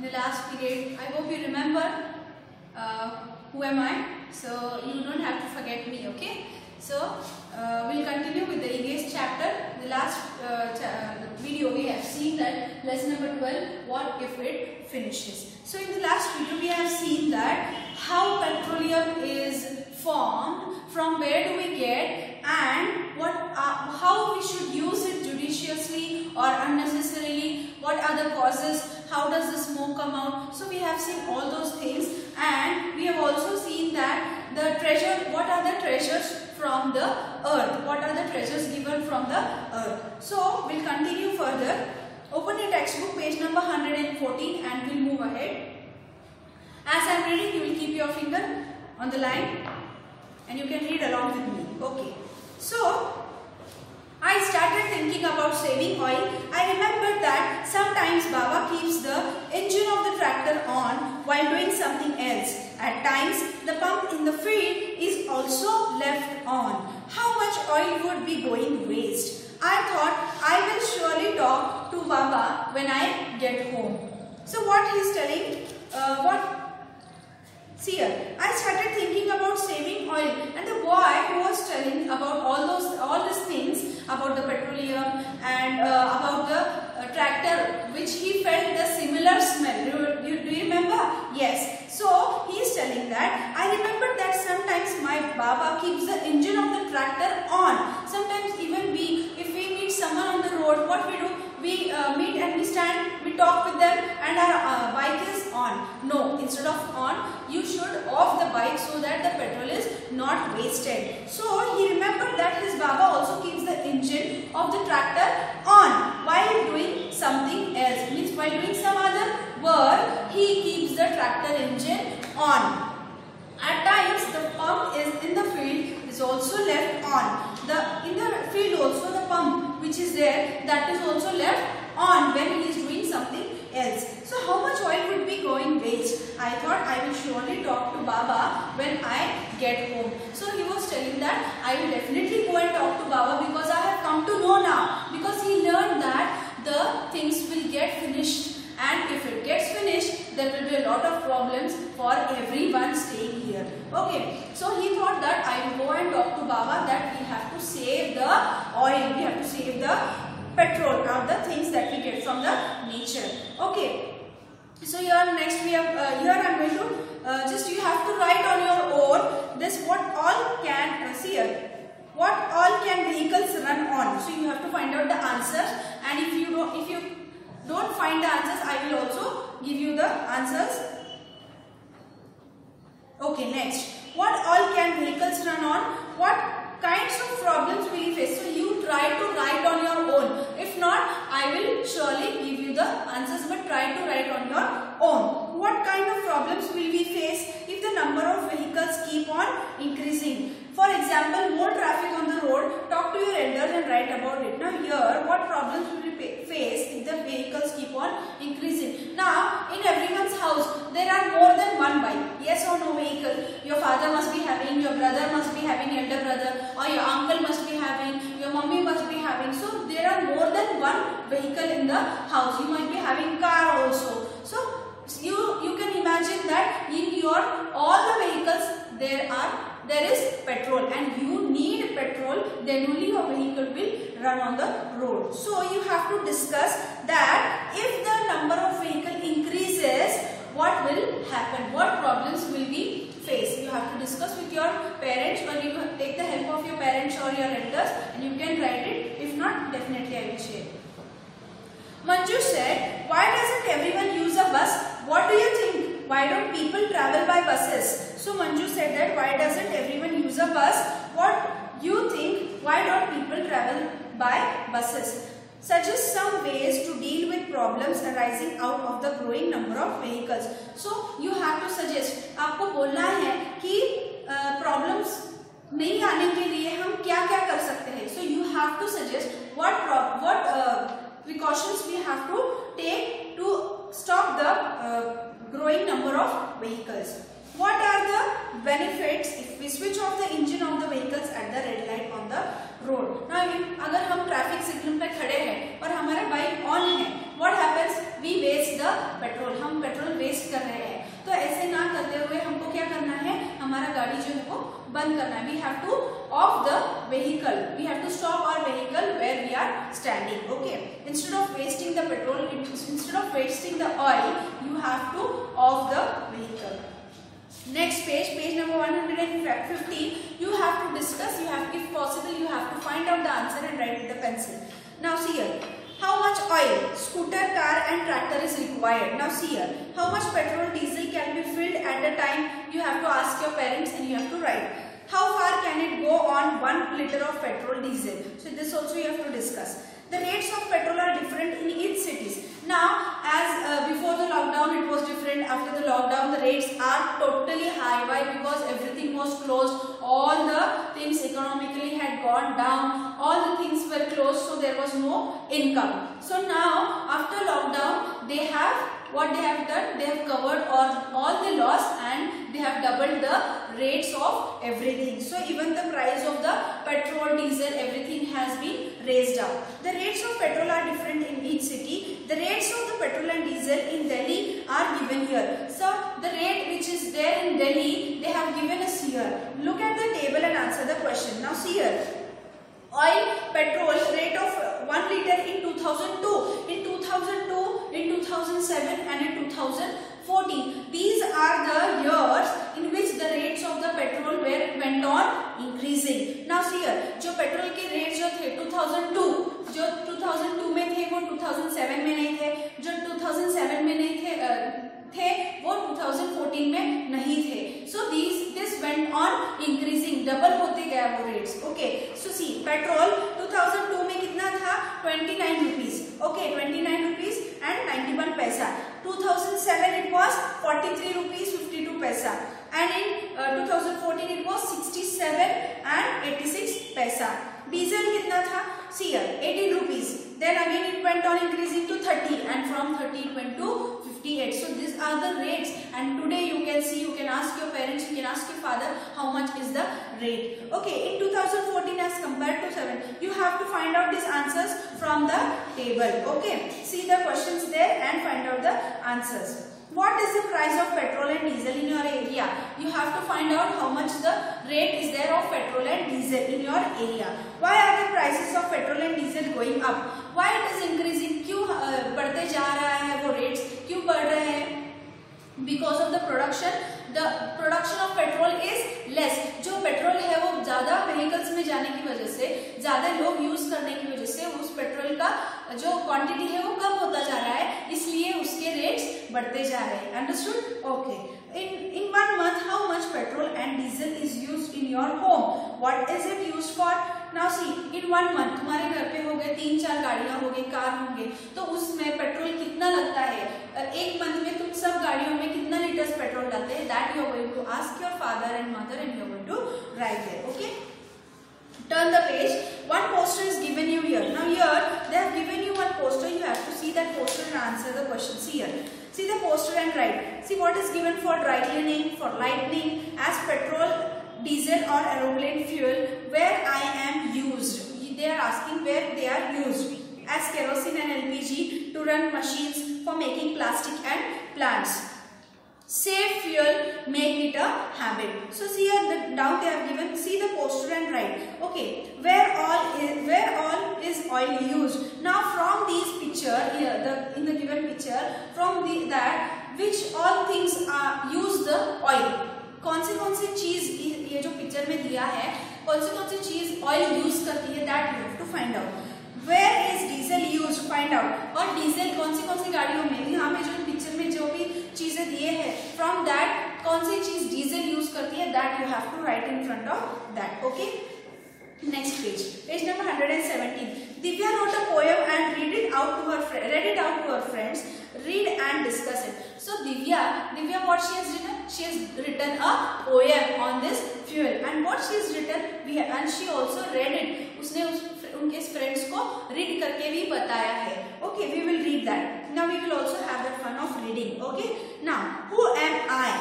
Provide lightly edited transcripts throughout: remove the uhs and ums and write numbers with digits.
the last period. I hope you remember who am I, so you don't have to forget me, okay? So we'll continue with the EVS chapter. The last video we have seen that lesson number 12, what if it finishes. So in the last video we have seen that how petroleum is formed, from where do we get, and how we should use it judiciously or unnecessarily, what are the causes, how does the smoke come out. So we have seen all those things, and we have also seen that the treasure, what are the treasures from the earth, what are the treasures given from the earth. So we'll continue further. Open your textbook, page number 114, and we'll move ahead. As I am reading, you will keep your finger on the line and you can read along with me. Okay. So I started thinking about saving oil. I remembered that sometimes Baba keeps the engine of the tractor on while doing something else. At times, the pump in the field is also left on. How much oil would be going waste? I thought I will surely talk to Baba when I get home. So what he is telling, see here, I started thinking about saving oil, and the boy who was telling about all these things about the petroleum and about the tractor, which he felt the similar smell. Do you remember? Yes. So he is telling that I remember that sometimes my Baba keeps the engine of the tractor on. Sometimes even if we meet someone on the road, what we do? We meet and we stand, we talk with them, and our bike is on. No, instead of on, you should off the bike so that the petrol is not wasted. So he remembered that his Baba also keeps the engine of the tractor on while doing something else. Means while doing some other work, he keeps the tractor engine on. At times, the pump is in the field is also left on. In the field also the pump which is there, that is also left on when he is doing something else. So how much oil would be going waste? I thought I will surely talk to Baba when I get home. So he was telling that I will definitely go and talk to Baba because I have come to know now. Because he learned that the things will get finished, and if it gets finished, there will be a lot of problems for everyone staying here. Okay, so he thought that I will go and talk to Baba that we have to save the oil, we have to save the petrol, or the things that we get from the nature. Okay, so here next we have, here I am going to, just you have to write on your own this what all can, see here, what all can vehicles run on. So you have to find out the answers, and if you don't find the answers, I will also give you the answers. Okay, next. What all can vehicles run on? What kinds of problems will you face? So you try to write on your own. If not, I will surely give you the answers, but try to write on your own. What kind of problems will we face if the number of vehicles keep on increasing? For example, more traffic on the road. Talk to your elders and write about it. Now here, what problems will we face if the vehicles keep on increasing? Now, in everyone's house, there are more than one bike. Yes or no vehicle? Your father must be having, your brother must be having, elder brother, or your uncle must be having, your mommy must be having. So there are more than one vehicle in the house. You might be having car also. So you can imagine that in your all the vehicles there is petrol, and you need petrol, then only your vehicle will run on the road. So you have to discuss that if the number of vehicle increases, what will happen, what problems will we face. You have to discuss with your parents, or you take the help of your parents or your elders, and you can write it. If not, definitely I will share. Manju said, why doesn't everyone use a bus? What do you think? Why don't people travel by buses? So Manju said that why doesn't everyone use a bus? What you think? Why don't people travel by buses? Suggest some ways to deal with problems arising out of the growing number of vehicles. So you have to suggest. आपको बोलना है कि problems नहीं आने के लिए हम क्या-क्या कर सकते हैं. So you have to suggest what precautions we have to take to stop the growing number of vehicles. What are the benefits if we switch off the engine of the vehicles at the red light on the road. Now अगर हम traffic signal पे खड़े हैं और हमारा bike on है, what happens? We waste the petrol. हम petrol waste कर रहे हैं. तो ऐसे ना करते हुए हमको क्या करना है, हमारा गाड़ी जो है वो बंद करना है. We have to off the vehicle. We have to stop our vehicle where we are standing. Okay. Instead of wasting the petrol, instead of wasting the oil, you have to off the vehicle. Next page, page number 115. You have to discuss. You have, if possible, you have to find out the answer and write with the pencil. Now see here. How much oil scooter, car and tractor is required? Now see here. How much petrol, diesel can be filled at a time? You have to ask your parents and you have to write. How far can it go on 1 liter of petrol, diesel? So this also you have to discuss. The rates of petrol are different in each cities. Now, as before the lockdown it was different. After the lockdown the rates are totally high. Why? Because everything was closed. All the things economically had gone down. All the things were closed, so there was no income. So now after lockdown they have, what they have done, they have covered all the loss and they have doubled the rates of everything. So even the price of the petrol, diesel, everything has been raised up. The rates of petrol are different in each city. The rates of the petrol and diesel in Delhi are given here. So the rate which is there in Delhi, they have given us here. Look at the table and answer the question. Now see here. Oil, petrol rate of 1 liter in 2002, in 2002, in 2007 and in 2014. These are the years in which the rates of the petrol went on increasing. Now see here, जो petrol के rate जो थे 2002, जो 2002 में थे वो 2007 में नहीं थे, जो 2007 में नहीं थे वो 2014 में नहीं थे. So this went on increasing, double होते गया वो rates. Okay, so see, petrol 2002 में कितना था, 29 rupees. Okay, 29 rupees and 91 पैसा. 2007 it was 43 rupees 52 पैसा, and in 2014 it was 67 and 86 पैसा. डीजल कितना था, see here, 18 rupees. Then again it went on increasing to 30, and from 30 it went to 58. So these are the rates, and today you can see, you can ask your parents, you can ask your father how much is the rate. Okay, in 2014 as compared to 7, you have to find out these answers from the table. Okay, see the questions there and find out the answers. What is the price of petrol and diesel in your area? You have to find out how much the rate is there of petrol and diesel in your area. Why are the prices of petrol and diesel going up? Why it is increasing? क्यों बढ़ते जा रहा है वो rates? क्यों बढ़ रहे हैं? Because of the production. The production of petrol is less. जो पेट्रोल है वो ज़्यादा vehicles में जाने की वजह से, ज़्यादा लोग यूज करने की वजह से उस पेट्रोल का जो क्वांटिटी है वो कम होता जा रहा है, इसलिए उसके रेट्स बढ़ते जा रहे हैं. Understood? Okay. In 1 month, how much petrol and diesel is used in your home? What is it used for? Now see, in 1 month तुम्हारे घर पे हो गए 3-4 गाड़ियां हो गई, कार होंगे, तो उसमें पेट्रोल कितना लगता है? एक मंथ में तुम सब गाड़ियों में कितना लीटर्स पेट्रोल डालते हैं? That you are going to ask your father and mother and you are going to write there. Okay. Turn the page. One poster is given you here. Now here they have given you one poster. You have to see that poster and answer the question. See here. See the poster and write. See what is given for dry cleaning, for lightning, as petrol, diesel or aeroplane fuel, where I am used. They are asking where they are used. As kerosene and LPG to run machines for making plastic and plants. Save fuel, make it a habit. So see here, down they have given, see the poster and write. Okay, where all is oil used? Now from these picture here, in the given picture, from that which all things are use the oil. कौन सी चीज ये जो picture में दिया है, कौन सी चीज oil use करती है, that you have to find out. Where is diesel use, find out. और डीजल कौन सी गाड़ियों में, यहाँ पे जो पिक्चर में जो भी चीजें दिए हैं, फ्रॉम दैट कौन सी चीज डीजल यूज करती है, that you have to write in front of that. Okay, next page number 117. Divya wrote a poem and read it out to her friends. Read and discuss it. So Divya, what she has written? She has written a poem on this fuel, and what she has written, and she also read it. उसने उनके friends को read करके भी बताया है. Okay, we will read that. Now we will also have the fun of reading. Okay. Now, who am I?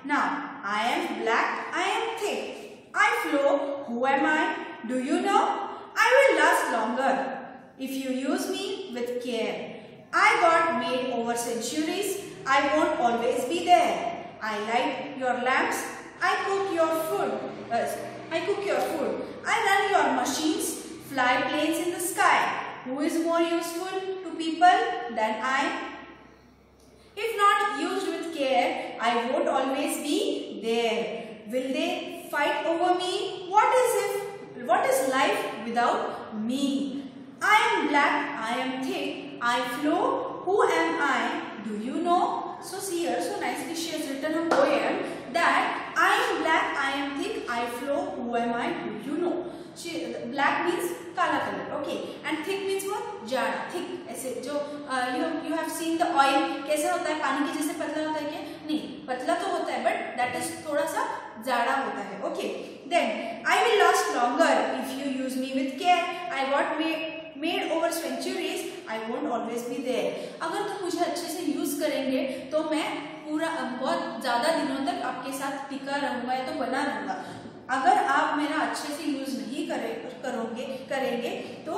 Now, I am black, I am thick. I flow, who am I? Do you know? I will last longer if you use me with care. I got made over centuries, I won't always be there. I light your lamps, I cook your food. I run your machines, fly planes in the sky. Who is more useful to people than I? If not used with care, I won't always be there. Will they fight over me? What is life without me? I am black, I am thick, I flow, who am I? Do you know? So see here, so nicely she has written a poem that I am black, I am thick, I flow, who am I? Do you know? Black means काला colour, okay, and thick means what? जाड़ा, thick, ऐसे जो you have seen the oil कैसा होता है, पानी के जैसे पतला होता है क्या? नहीं, पतला तो होता है, but that is थोड़ा सा जाड़ा होता है, okay. Then I will last longer if you use me with care. I got made over centuries, I won't always be there. अगर तुम मुझे अच्छे से यूज करेंगे तो मैं पूरा बहुत ज्यादा दिनों तक आपके साथ टिका रहूंगा या तो बना रहूंगा. अगर आप मेरा अच्छे से यूज नहीं करेंगे तो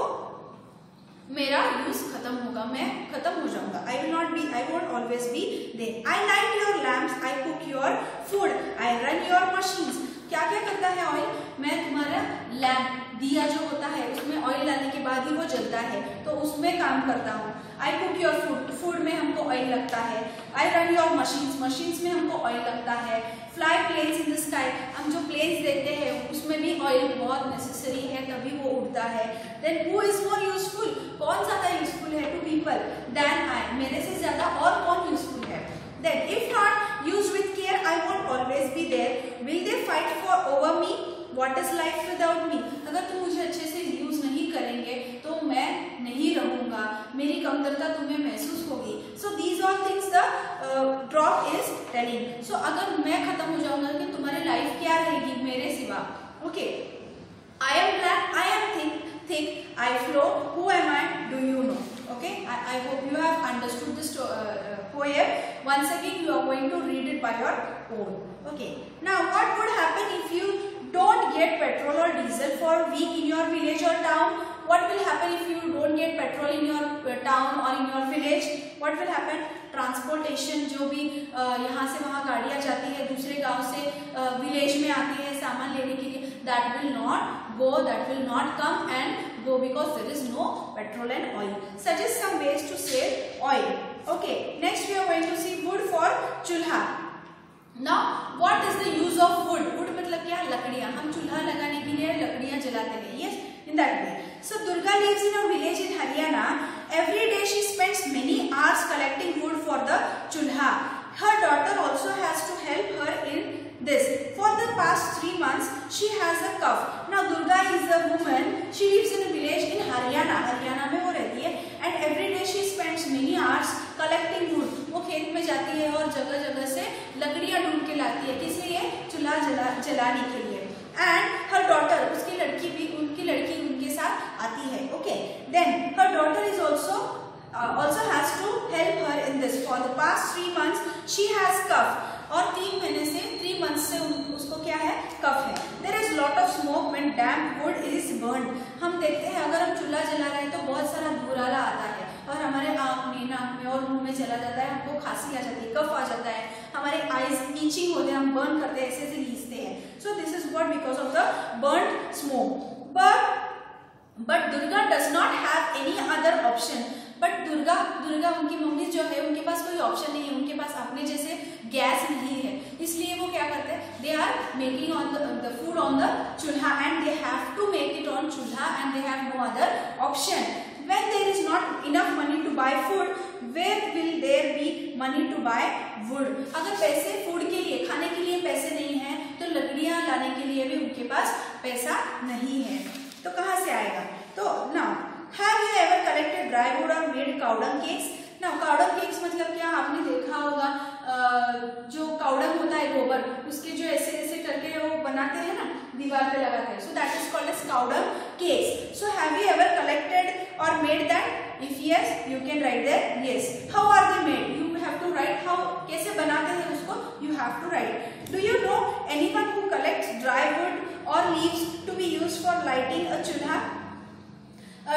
मेरा यूज खत्म होगा, मैं खत्म हो जाऊंगा. I won't always be there. I light your lamps, I cook your food, I run your machines. क्या क्या करता है ऑयल? मैं तुम्हारा लैम्प, दिया जो होता है उसमें ऑयल डालने के बाद ही वो जलता है, तो उसमें काम करता हूँ. I cook your food, food में हमको ऑयल लगता है. I run your machines, machines में हमको ऑयल लगता है. Fly planes in the sky, हम जो प्लेन्स देखते हैं उसमें भी ऑयल बहुत नेसेसरी है, तभी वो उड़ता है. Then who is more useful? कौन ज्यादा यूजफुल है to people than I? मेरे से ज्यादा और कौन यूजफुल है? Then if not used with care, I won't always be there. Will they fight over me? What is life without me? अगर तुम मुझे अच्छे से यूज नहीं करेंगे तो मैं नहीं रहूंगा, मेरी कमतरता तुम्हें महसूस होगी. So these all things the drop is telling. So अगर मैं खत्म हो जाऊंगा कि तुम्हारी लाइफ क्या रहेगी मेरे सिवा. Okay. I am black, I am thick, I flow, who am I? Do you know? Okay. I hope you have understood this poem. Once again you are going to read it by your own. Okay. Now what would happen if you don't get petrol or diesel for a week in your village or town? What will happen if you don't get petrol in your town or in your village? What will happen? Transportation जो भी यहाँ से वहाँ गाड़ियाँ जाती है, दूसरे गांव से विलेज में आती है सामान लेने के लिए, that will not go, that will not come and go because there is no petrol and oil. Suggest some ways to save oil. Okay. Next we are going to see wood for चूल्हा. Now what is the use of wood? Wood मतलब क्या? लकड़ियाँ. हम चूल्हा लगाने के लिए लकड़ियाँ जलाते हैं. Yes, in that way. So Durga lives in a village in Haryana. Every day she spends many hours collecting wood for the chulha. Her daughter also has to help her in this. For the past 3 months she has a cough. Now Durga is a woman. She lives in a village in Haryana. Haryana में वो रहती है. And every day she spends many hours collecting wood. वो खेत में जाती है और जगह जगह से लकड़ियाँ ढूंढ के लाती है. किस लिए? चूल्हा जलाने के लिए. And her daughter, उसकी लड़की भी, उनकी लड़की उनके साथ आती है. Okay. Then her daughter is also has to help her in this. For the past 3 months she has cough. और 3 months से उसको क्या है? कफ है. There is lot of smoke when damp wood is burned. हम देखते हैं अगर हम चूल्हा जला रहे हैं तो बहुत सारा धुराला आता है और हमारे आँख में, नाक में और मुंह में चला जाता है. हमको खांसी आ जाती है, कफ आ जाता है, हमारे आईज ईचिंग होते हैं, हम बर्न करते हैं, ऐसे लीजते हैं. So this is what because of the burnt smoke. But Durga does not have any other option. But Durga उनकी मम्मी जो है उनके पास कोई ऑप्शन नहीं है, उनके पास अपने जैसे गैस नहीं है, इसलिए वो क्या करते हैं? They are making on the food on the chulha and they have to make it on chulha and they have no other option. When there is not enough money to buy food, where will there be money to buy wood? अगर पैसे food के लिए, खाने के लिए पैसे नहीं है तो लकड़ियाँ लाने के लिए भी उनके पास पैसा नहीं है, तो कहाँ से आएगा? तो now have you ever collected dry wood or made cow dung cakes? Now cow dung cakes मतलब क्या? आपने देखा होगा जो cow dung होता है गोबर, उसके जो ऐसे ऐसे करके वो बनाते हैं ना, दीवार पे लगाते हैं. So that is called as cow dung cakes. So have you ever collected or made that? If yes, you can write there yes. How are they made? You have to write how, कैसे बनाते हैं उसको, you have to write. Do you know anyone who collects dry wood or leaves to be used for lighting a chulha?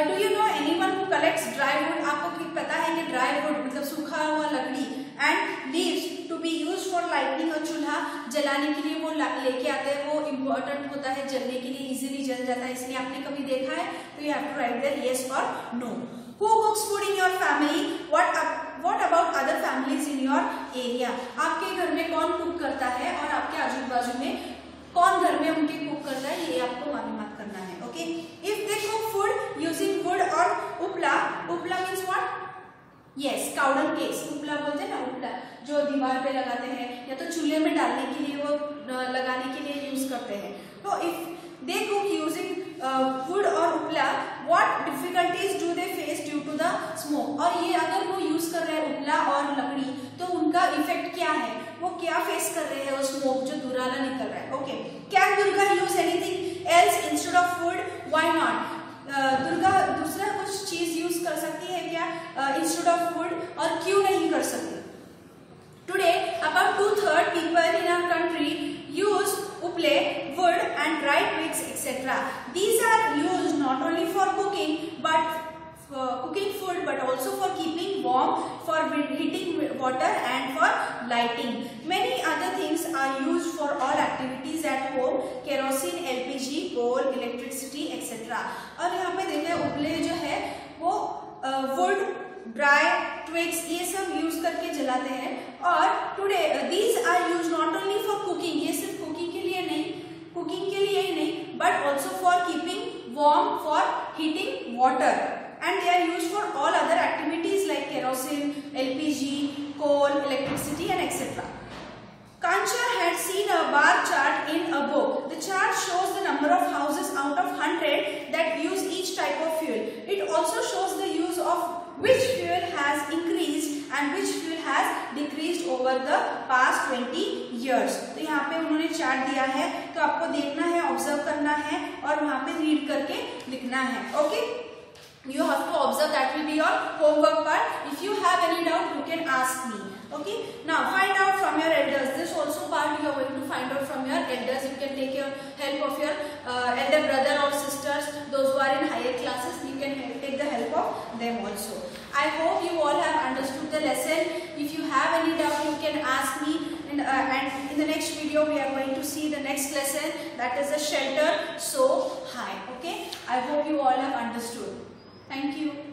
Do you know anyone who collects dry wood? आपको पता है कि dry wood मतलब सूखा हुआ लकड़ी and leaves to be used for lighting a chulha, जलाने के लिए वो लेके आते हैं, वो important होता है, जलने के लिए easily जल जाता है, इसलिए आपने कभी देखा है, तो you have to write there yes or no. Who cooks food in your family? What about other families in your area? आपके घर में कौन कुक करता है और आपके आजू बाजू में कौन घर में उनके कुक करता है, ये आपको मालूमात करना है. Okay, if they cook food using wood और उपला, उपला means what? Yes, cow dung case, उपला बोलते हैं ना, उपला जो दीवार पे लगाते हैं या तो चूल्हे में डालने के लिए वो लगाने के लिए यूज करते हैं. तो if they cook using wood और उपला, what difficulties do they face due to the smoke? और ये अगर वो यूज कर रहे हैं उपला और लकड़ी, तो उनका इफेक्ट क्या है, वो क्या फेस कर रहे हैं, वो स्मोक जो दुराला निकल रहा है. Okay, can Durga use anything else instead of would? Why not? Durga दूसरा कुछ चीज यूज कर सकती है क्या इंस्टेड ऑफ वुड, और क्यों नहीं कर सकती? Today about 2/3 people in our country use uple, wood and dry twigs etc. These are used not only for cooking cooking food but also for keeping warm, for heating water and for lighting. Many other things are used for all activities at home: kerosene, LPG, coal, electricity etc. और यहाँ पे देखिए उपले जो है वो wood, dry twigs ये सब यूज करके जलाते हैं. और today these are used not only for cooking, ये सिर्फ कुकिंग के लिए ही नहीं but also for keeping warm, for heating water, and they are used for all other activities like kerosene, LPG, coal, electricity and etc. Kancha had seen a bar chart in a book. The chart shows the number of houses out of 100 that use each type of fuel. It also shows the use of which fuel has increased and which fuel has decreased over the past 20 years. तो यहाँ पे उन्होंने chart दिया है, तो आपको देखना है, ऑब्जर्व करना है और वहाँ पे रीड करके लिखना है. Okay, you have to observe. That will be your homework part. If you have any doubt, you can ask me. Okay, now find out from your elders. This also part you are going to find out from your elders. You can take your help of your elder brother or sisters, those who are in higher classes. You can take the help of them also. I hope you all have understood the lesson. If you have any doubt, you can ask me. And in the next video, we are going to see the next lesson, that is the shelter so high. Okay, I hope you all have understood. Thank you.